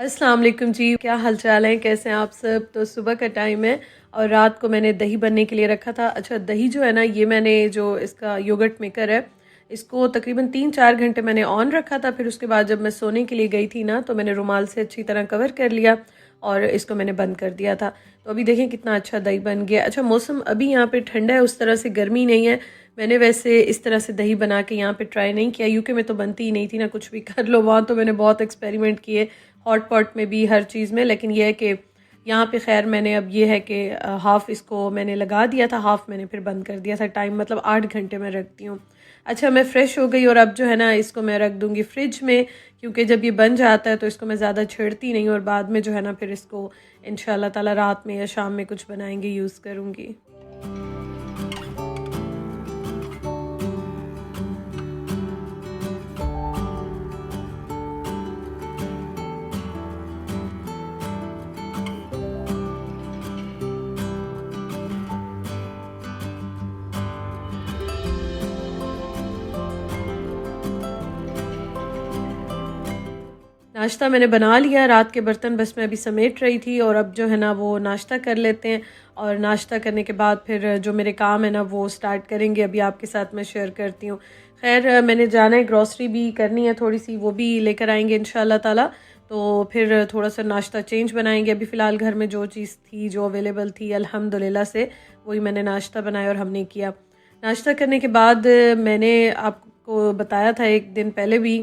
अस्सलाम वालेकुम जी, क्या हाल चाल है, कैसे हैं आप सब। तो सुबह का टाइम है और रात को मैंने दही बनने के लिए रखा था। अच्छा, दही जो है ना, ये मैंने जो इसका योगर्ट मेकर है, इसको तकरीबन 3-4 घंटे मैंने ऑन रखा था। फिर उसके बाद जब मैं सोने के लिए गई थी ना, तो मैंने रुमाल से अच्छी तरह कवर कर लिया और इसको मैंने बंद कर दिया था। तो अभी देखें कितना अच्छा दही बन गया। अच्छा, मौसम अभी यहाँ पे ठंडा है, उस तरह से गर्मी नहीं है। मैंने वैसे इस तरह से दही बना के यहाँ पे ट्राई नहीं किया। यूके में तो बनती ही नहीं थी ना, कुछ भी कर लो। वहाँ तो मैंने बहुत एक्सपेरिमेंट किए, हॉट पॉट में भी, हर चीज़ में। लेकिन यह है कि यहाँ पे खैर मैंने अब ये है कि हाफ़ इसको मैंने लगा दिया था, हाफ़ मैंने फिर बंद कर दिया था। टाइम मतलब 8 घंटे में रखती हूँ। अच्छा, मैं फ़्रेश हो गई और अब जो है ना, इसको मैं रख दूँगी फ्रिज में, क्योंकि जब ये बन जाता है तो इसको मैं ज़्यादा छेड़ती नहीं, और बाद में जो है ना फिर इसको इंशाल्लाह ताला रात में या शाम में कुछ बनाएंगे यूज़ करूँगी। नाश्ता मैंने बना लिया, रात के बर्तन बस मैं अभी समेट रही थी, और अब जो है ना वो नाश्ता कर लेते हैं। और नाश्ता करने के बाद फिर जो मेरे काम है ना वो स्टार्ट करेंगे, अभी आपके साथ मैं शेयर करती हूँ। खैर मैंने जाना है, ग्रॉसरी भी करनी है थोड़ी सी, वो भी लेकर आएंगे इंशाल्लाह ताला। तो फिर थोड़ा सा नाश्ता चेंज बनाएंगे। अभी फ़िलहाल घर में जो चीज़ थी, जो अवेलेबल थी, अल्हम्दुलिल्लाह से वही मैंने नाश्ता बनाया और हमने किया। नाश्ता करने के बाद मैंने आपको बताया था एक दिन पहले भी,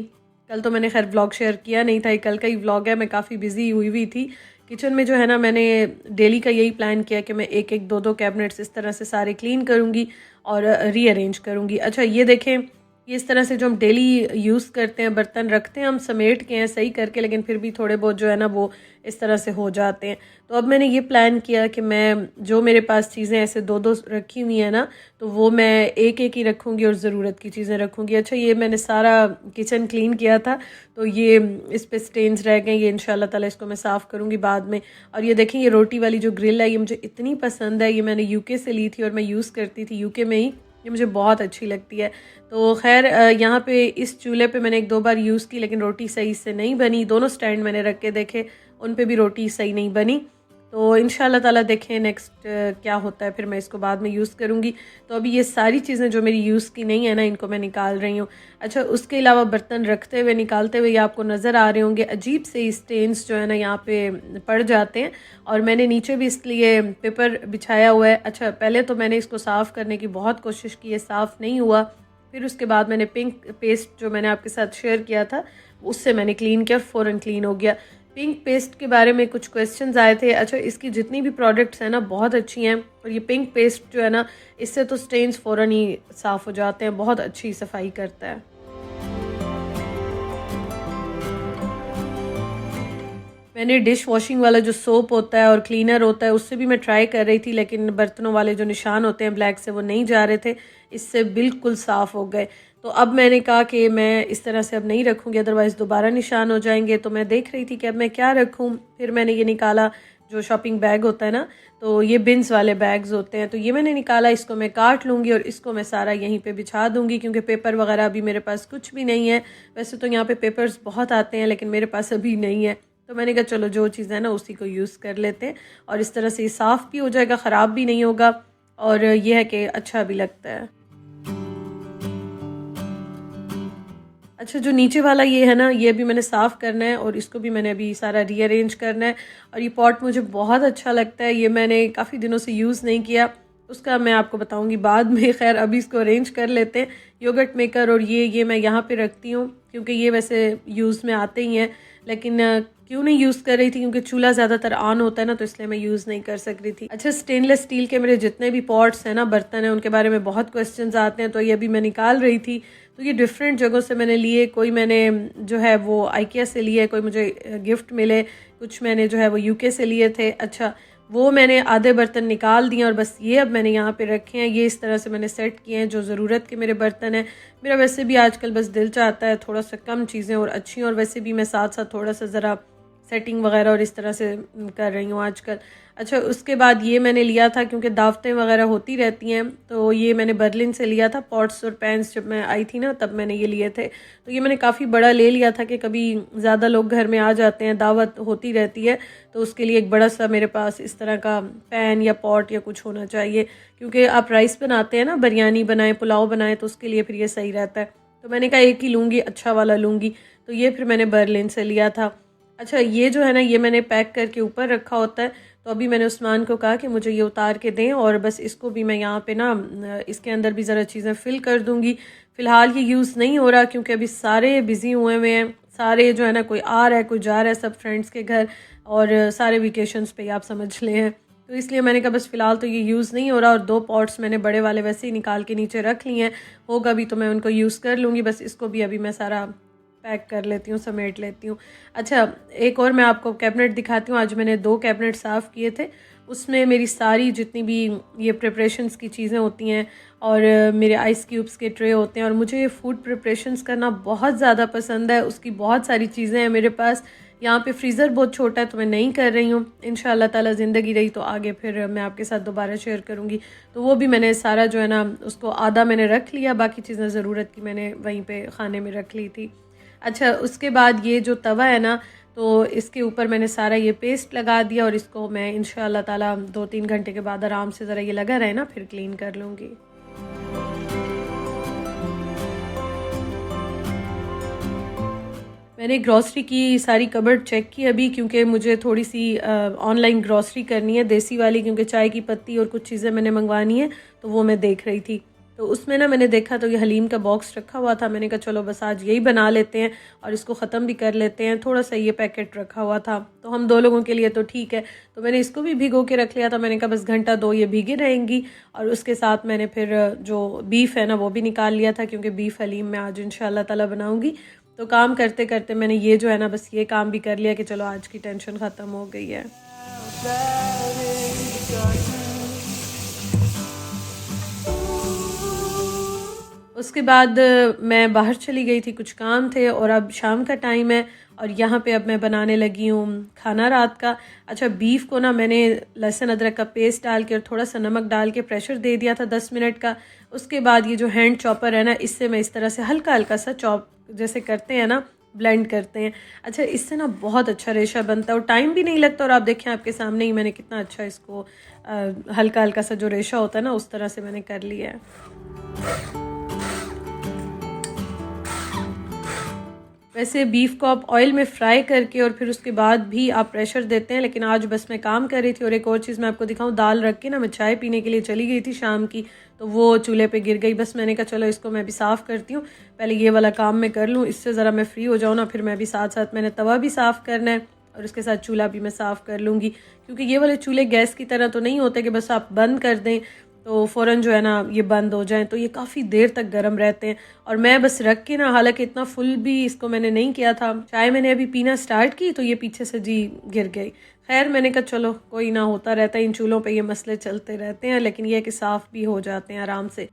कल तो मैंने खैर व्लॉग शेयर किया नहीं था, ये कल का ही व्लॉग है। मैं काफ़ी बिजी हुई हुई थी किचन में। जो है ना, मैंने डेली का यही प्लान किया कि मैं एक एक दो दो कैबिनेट्स इस तरह से सारे क्लीन करूँगी और रीअरेंज करूँगी। अच्छा, ये देखें, ये इस तरह से जो हम डेली यूज़ करते हैं, बर्तन रखते हैं हम समेट के हैं सही करके, लेकिन फिर भी थोड़े बहुत जो है ना वो इस तरह से हो जाते हैं। तो अब मैंने ये प्लान किया कि मैं जो मेरे पास चीज़ें ऐसे दो दो रखी हुई हैं ना, तो वो मैं एक एक ही रखूँगी और ज़रूरत की चीज़ें रखूँगी। अच्छा, ये मैंने सारा किचन क्लीन किया था, तो ये इस पे स्टेन्स रह गए, ये इंशाल्लाह ताला इसको मैं साफ़ करूँगी बाद में। और ये देखें, ये रोटी वाली जो ग्रिल है, ये मुझे इतनी पसंद है। ये मैंने यूके से ली थी और मैं यूज़ करती थी यूके में ही, ये मुझे बहुत अच्छी लगती है। तो खैर यहाँ पे इस चूल्हे पे मैंने 1-2 बार यूज़ की, लेकिन रोटी सही से नहीं बनी। दोनों स्टैंड मैंने रख के देखे, उन पे भी रोटी सही नहीं बनी। तो इंशाल्लाह ताला देखें नेक्स्ट क्या होता है, फिर मैं इसको बाद में यूज़ करूँगी। तो अभी ये सारी चीज़ें जो मेरी यूज़ की नहीं है ना, इनको मैं निकाल रही हूँ। अच्छा, उसके अलावा बर्तन रखते हुए, निकालते हुए, ये आपको नज़र आ रहे होंगे अजीब से स्टेन्स जो है ना यहाँ पे पड़ जाते हैं, और मैंने नीचे भी इसलिए पेपर बिछाया हुआ है। अच्छा, पहले तो मैंने इसको साफ़ करने की बहुत कोशिश की है, साफ़ नहीं हुआ। फिर उसके बाद मैंने पिंक पेस्ट जो मैंने आपके साथ शेयर किया था, उससे मैंने क्लीन किया और फ़ौरन क्लीन हो गया। पिंक पेस्ट के बारे में कुछ क्वेश्चंस आए थे। अच्छा, इसकी जितनी भी प्रोडक्ट्स हैं ना बहुत अच्छी हैं, और ये पिंक पेस्ट जो है ना, इससे तो स्टेन्स फ़ौरन ही साफ़ हो जाते हैं, बहुत अच्छी सफाई करता है। मैंने डिश वॉशिंग वाला जो सोप होता है और क्लीनर होता है, उससे भी मैं ट्राई कर रही थी, लेकिन बर्तनों वाले जो निशान होते हैं ब्लैक से, वो नहीं जा रहे थे। इससे बिल्कुल साफ़ हो गए। तो अब मैंने कहा कि मैं इस तरह से अब नहीं रखूँगी, अदरवाइज़ दोबारा निशान हो जाएंगे। तो मैं देख रही थी कि अब मैं क्या रखूँ। फिर मैंने ये निकाला, जो शॉपिंग बैग होता है ना, तो ये बिन्स वाले बैग्स होते हैं, तो ये मैंने निकाला। इसको मैं काट लूँगी और इसको मैं सारा यहीं पे बिछा दूँगी, क्योंकि पेपर वगैरह अभी मेरे पास कुछ भी नहीं है। वैसे तो यहाँ पे पेपर्स बहुत आते हैं, लेकिन मेरे पास अभी नहीं है। तो मैंने कहा चलो जो चीज़ है ना उसी को यूज़ कर लेते हैं, और इस तरह से ये साफ़ भी हो जाएगा, ख़राब भी नहीं होगा, और ये है कि अच्छा भी लगता है। अच्छा, जो नीचे वाला ये है ना, ये भी मैंने साफ़ करना है, और इसको भी मैंने अभी सारा रीअरेंज करना है। और ये पॉट मुझे बहुत अच्छा लगता है, ये मैंने काफ़ी दिनों से यूज़ नहीं किया, उसका मैं आपको बताऊंगी बाद में। खैर अभी इसको अरेंज कर लेते हैं। योगर्ट मेकर और ये मैं यहाँ पे रखती हूँ, क्योंकि ये वैसे यूज़ में आते ही हैं, लेकिन क्यों नहीं यूज़ कर रही थी, क्योंकि चूल्हा ज़्यादातर ऑन होता है ना, तो इसलिए मैं यूज़ नहीं कर सक रही थी। अच्छा, स्टेनलेस स्टील के मेरे जितने भी पॉट्स हैं ना, बर्तन हैं, उनके बारे में बहुत क्वेश्चंस आते हैं, तो ये अभी मैं निकाल रही थी। तो ये डिफरेंट जगहों से मैंने लिए, कोई मैंने जो है वो आइकिया से लिए, कोई मुझे गिफ्ट मिले, कुछ मैंने जो है वो यूके से लिए थे। अच्छा, वो मैंने आधे बर्तन निकाल दिए, और बस ये अब मैंने यहाँ पे रखे हैं। ये इस तरह से मैंने सेट किए हैं जो ज़रूरत के मेरे बर्तन हैं। मेरा वैसे भी आजकल बस दिल चाहता है थोड़ा सा कम चीज़ें और अच्छी, और वैसे भी मैं साथ साथ थोड़ा सा ज़रा सेटिंग वगैरह और इस तरह से कर रही हूँ आजकल। अच्छा, उसके बाद ये मैंने लिया था क्योंकि दावतें वगैरह होती रहती हैं, तो ये मैंने बर्लिन से लिया था पॉट्स और पैन्स। जब मैं आई थी ना तब मैंने ये लिए थे, तो ये मैंने काफ़ी बड़ा ले लिया था कि कभी ज़्यादा लोग घर में आ जाते हैं, दावत होती रहती है, तो उसके लिए एक बड़ा सा मेरे पास इस तरह का पैन या पॉट या कुछ होना चाहिए, क्योंकि आप राइस बनाते हैं ना, बिरयानी बनाएं, पुलाव बनाएं, तो उसके लिए फिर ये सही रहता है। तो मैंने कहा एक ही लूँगी, अच्छा वाला लूँगी, तो ये फिर मैंने बर्लिन से लिया था। अच्छा, ये जो है ना, ये मैंने पैक करके ऊपर रखा होता है, तो अभी मैंने उस्मान को कहा कि मुझे ये उतार के दें, और बस इसको भी मैं यहाँ पे ना इसके अंदर भी ज़रा चीज़ें फ़िल कर दूँगी। फ़िलहाल ये यूज़ नहीं हो रहा क्योंकि अभी सारे बिज़ी हुए हुए हैं, सारे जो है ना, कोई आ रहा है कोई जा रहा है, सब फ्रेंड्स के घर, और सारे वेकेशंस पे आप समझ लें हैं। तो इसलिए मैंने कहा बस फ़िलहाल तो ये यूज़ नहीं हो रहा, और 2 पॉट्स मैंने बड़े वाले वैसे ही निकाल के नीचे रख लिए हैं, होगा भी तो मैं उनको यूज़ कर लूँगी। बस इसको भी अभी मैं सारा पैक कर लेती हूँ, समेट लेती हूँ। अच्छा, एक और मैं आपको कैबिनेट दिखाती हूँ। आज मैंने 2 कैबिनेट साफ़ किए थे, उसमें मेरी सारी जितनी भी ये प्रिपरेशंस की चीज़ें होती हैं, और मेरे आइस क्यूब्स के ट्रे होते हैं, और मुझे ये फूड प्रिपरेशंस करना बहुत ज़्यादा पसंद है। उसकी बहुत सारी चीज़ें हैं मेरे पास। यहाँ पे फ्रीज़र बहुत छोटा है तो मैं नहीं कर रही हूँ। इंशाअल्लाह ताला ज़िंदगी रही तो आगे फिर मैं आपके साथ दोबारा शेयर करूँगी। तो वो भी मैंने सारा जो है ना, उसको आधा मैंने रख लिया, बाकी चीज़ें ज़रूरत की मैंने वहीं पे खाने में रख ली थी। अच्छा, उसके बाद ये जो तवा है ना, तो इसके ऊपर मैंने सारा ये पेस्ट लगा दिया, और इसको मैं इंशाअल्लाह ताला 2-3 घंटे के बाद आराम से ज़रा ये लगा रहे ना, फिर क्लीन कर लूँगी। मैंने ग्रॉसरी की सारी कबर्ड चेक की अभी, क्योंकि मुझे थोड़ी सी ऑनलाइन ग्रॉसरी करनी है देसी वाली, क्योंकि चाय की पत्ती और कुछ चीज़ें मैंने मंगवानी है, तो वो मैं देख रही थी। तो उसमें ना मैंने देखा तो ये हलीम का बॉक्स रखा हुआ था, मैंने कहा चलो बस आज यही बना लेते हैं और इसको ख़त्म भी कर लेते हैं। थोड़ा सा ये पैकेट रखा हुआ था, तो हम 2 लोगों के लिए तो ठीक है, तो मैंने इसको भी भिगो के रख लिया था। मैंने कहा बस घंटा 2 ये भीगी रहेंगी, और उसके साथ मैंने फिर जो बीफ है ना वो भी निकाल लिया था, क्योंकि बीफ हलीम मैं आज इंशाअल्लाह ताला बनाऊँगी। तो काम करते करते मैंने ये जो है ना, बस ये काम भी कर लिया कि चलो आज की टेंशन ख़त्म हो गई है। उसके बाद मैं बाहर चली गई थी, कुछ काम थे, और अब शाम का टाइम है, और यहाँ पे अब मैं बनाने लगी हूँ खाना रात का। अच्छा, बीफ को ना मैंने लहसुन अदरक का पेस्ट डाल के और थोड़ा सा नमक डाल के प्रेशर दे दिया था 10 मिनट का। उसके बाद ये जो हैंड चॉपर है ना, इससे मैं इस तरह से हल्का हल्का सा चॉप जैसे करते हैं ना, ब्लेंड करते हैं। अच्छा, इससे ना बहुत अच्छा रेशा बनता है और टाइम भी नहीं लगता, और आप देखें आपके सामने ही मैंने कितना अच्छा इसको हल्का हल्का सा जो रेशा होता है ना, उस तरह से मैंने कर लिया है। वैसे बीफ को आप ऑयल में फ्राई करके और फिर उसके बाद भी आप प्रेशर देते हैं, लेकिन आज बस मैं काम कर रही थी। और एक और चीज़ मैं आपको दिखाऊं, दाल रख के ना मैं चाय पीने के लिए चली गई थी शाम की, तो वो चूल्हे पे गिर गई। बस मैंने कहा चलो इसको मैं भी साफ़ करती हूँ, पहले ये वाला काम मैं कर लूँ, इससे ज़रा मैं फ्री हो जाऊँ ना, फिर मैं भी साथ साथ मैंने तवा भी साफ़ करना है और उसके साथ चूल्हा भी मैं साफ़ कर लूँगी, क्योंकि ये वाले चूल्हे गैस की तरह तो नहीं होते कि बस आप बंद कर दें तो फ़ौरन जो है ना ये बंद हो जाएं, तो ये काफ़ी देर तक गर्म रहते हैं। और मैं बस रख के ना, हालांकि इतना फुल भी इसको मैंने नहीं किया था, चाय मैंने अभी पीना स्टार्ट की तो ये पीछे से जी गिर गई। खैर मैंने कहा चलो कोई ना, होता रहता है, इन चूल्हों पे ये मसले चलते रहते हैं, लेकिन ये है कि साफ़ भी हो जाते हैं आराम से।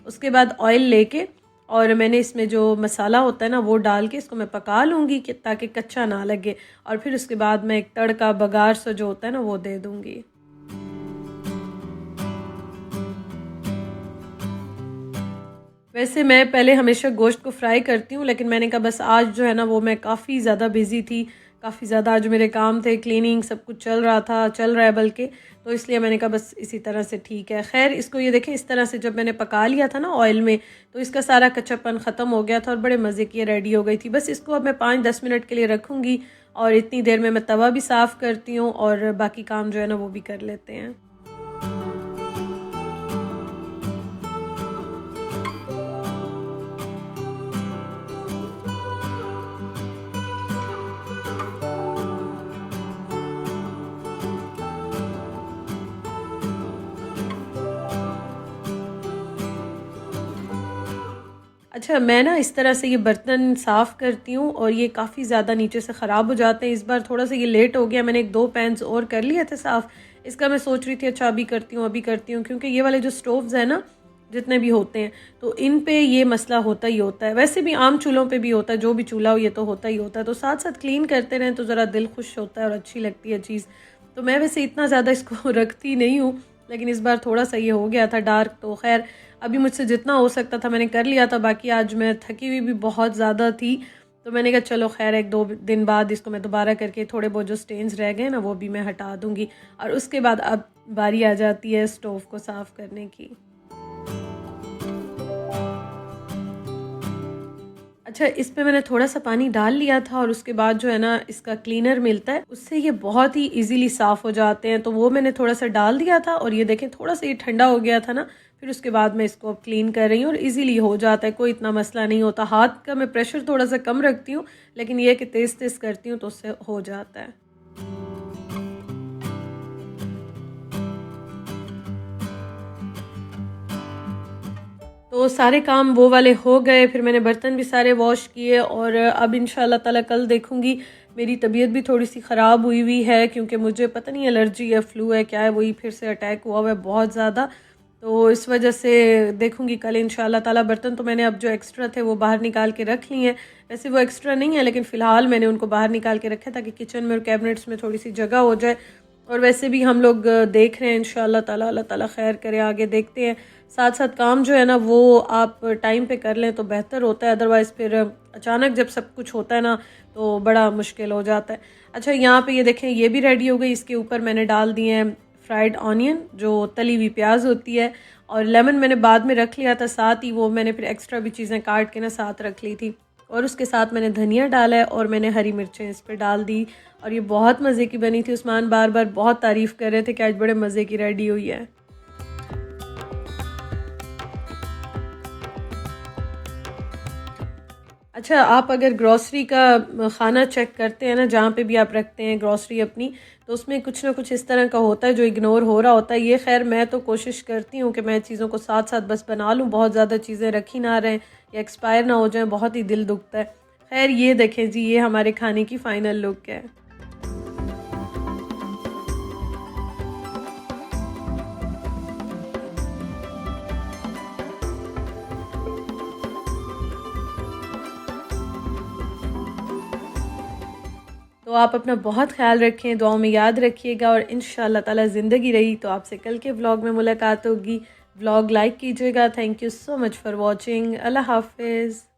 उसके बाद ऑयल लेके और मैंने इसमें जो मसाला होता है ना वो डाल के इसको मैं पका लूँगी कि ताकि कच्चा ना लगे, और फिर उसके बाद मैं एक तड़का बघार सा जो होता है ना वो दे दूँगी। वैसे मैं पहले हमेशा गोश्त को फ्राई करती हूँ, लेकिन मैंने कहा बस आज जो है ना वो मैं काफ़ी ज़्यादा बिज़ी थी, काफ़ी ज़्यादा आज मेरे काम थे, क्लीनिंग सब कुछ चल रहा था, चल रहा है बल्कि, तो इसलिए मैंने कहा बस इसी तरह से ठीक है। खैर इसको ये देखें, इस तरह से जब मैंने पका लिया था ना ऑयल में, तो इसका सारा कच्चापन ख़त्म हो गया था और बड़े मज़े की रेडी हो गई थी। बस इसको अब मैं 5-10 मिनट के लिए रखूँगी, और इतनी देर में मैं तवा भी साफ़ करती हूँ और बाकी काम जो है ना वो भी कर लेते हैं। अच्छा, मैं ना इस तरह से ये बर्तन साफ़ करती हूँ और ये काफ़ी ज़्यादा नीचे से ख़राब हो जाते हैं। इस बार थोड़ा सा ये लेट हो गया, मैंने 1-2 पैन्स और कर लिए थे साफ़। इसका मैं सोच रही थी अच्छा अभी करती हूँ, क्योंकि ये वाले जो स्टोव्स हैं ना, जितने भी होते हैं, तो इन पे ये मसला होता ही होता है। वैसे भी आम चूल्हों पे भी होता है, जो भी चूल्हा हो ये तो होता ही होता है। तो साथ साथ क्लीन करते रहें तो ज़रा दिल खुश होता है और अच्छी लगती है चीज़। तो मैं वैसे इतना ज़्यादा इसको रखती नहीं हूँ, लेकिन इस बार थोड़ा सा ये हो गया था डार्क, तो खैर अभी मुझसे जितना हो सकता था मैंने कर लिया था। बाकी आज मैं थकी हुई भी बहुत ज़्यादा थी, तो मैंने कहा चलो खैर 1-2 दिन बाद इसको मैं दोबारा करके थोड़े बहुत जो स्टेन्स रह गए ना वो भी मैं हटा दूँगी। और उसके बाद अब बारी आ जाती है स्टोव को साफ़ करने की। अच्छा, इस पे मैंने थोड़ा-सा पानी डाल लिया था और उसके बाद जो है ना इसका क्लीनर मिलता है, उससे ये बहुत ही ईज़िली साफ़ हो जाते हैं। तो वो मैंने थोड़ा-सा डाल दिया था और ये देखें थोड़ा-सा ये ठंडा हो गया था ना, फिर उसके बाद मैं इसको अब क्लीन कर रही हूँ और ईज़िली हो जाता है, कोई इतना मसला नहीं होता। हाथ का मैं प्रेशर थोड़ा-सा कम रखती हूँ, लेकिन ये है कि तेज़-तेज़ करती हूँ तो उससे हो जाता है। तो सारे काम वो वाले हो गए, फिर मैंने बर्तन भी सारे वॉश किए और अब इंशाल्लाह ताला कल देखूँगी। मेरी तबीयत भी थोड़ी-सी ख़राब हुई हुई है क्योंकि मुझे पता नहीं एलर्जी है, फ्लू है, क्या है, वही फिर से अटैक हुआ हुआ है बहुत ज़्यादा। तो इस वजह से देखूँगी कल इंशाल्लाह ताला। बर्तन तो मैंने अब जो एक्स्ट्रा थे वो बाहर निकाल के रख लिए हैं। वैसे वो एक्स्ट्रा नहीं है, लेकिन फ़िलहाल मैंने उनको बाहर निकाल के रखा है ताकि किचन में और कैबिनेट्स में थोड़ी-सी जगह हो जाए। और वैसे भी हम लोग देख रहे हैं इंशाल्लाह ताला, अल्लाह ताला खैर करे, आगे देखते हैं। साथ साथ काम जो है ना वो आप टाइम पे कर लें तो बेहतर होता है, अदरवाइज़ फिर अचानक जब सब कुछ होता है ना तो बड़ा मुश्किल हो जाता है। अच्छा, यहाँ पे ये देखें ये भी रेडी हो गई। इसके ऊपर मैंने डाल दिए हैं फ्राइड ऑनियन, जो तली हुई प्याज होती है, और लेमन मैंने बाद में रख लिया था साथ ही, वो मैंने फिर एक्स्ट्रा भी चीज़ें काट के ना साथ रख ली थी। और उसके साथ मैंने धनिया डाला है और मैंने हरी मिर्चें इस पर डाल दी और ये बहुत मज़े की बनी थी। उस्मान बार बार बहुत तारीफ़ कर रहे थे कि आज बड़े मज़े की रेडी हुई है। अच्छा, आप अगर ग्रॉसरी का खाना चेक करते हैं ना, जहाँ पे भी आप रखते हैं ग्रॉसरी अपनी, तो उसमें कुछ ना कुछ इस तरह का होता है जो इग्नोर हो रहा होता है। ये खैर मैं तो कोशिश करती हूँ कि मैं चीज़ों को साथ साथ बस बना लूँ, बहुत ज़्यादा चीज़ें रखी ना रहें या एक्सपायर ना हो जाएं, बहुत ही दिल दुखता है। खैर ये देखें जी, ये हमारे खाने की फ़ाइनल लुक है। तो आप अपना बहुत ख़्याल रखें, दुआओं में याद रखिएगा और इंशाअल्लाह ताला ज़िंदगी रही तो आपसे कल के व्लॉग में मुलाकात होगी। व्लॉग लाइक कीजिएगा। Thank you so much for watching. अल्लाह हाफ़िज़।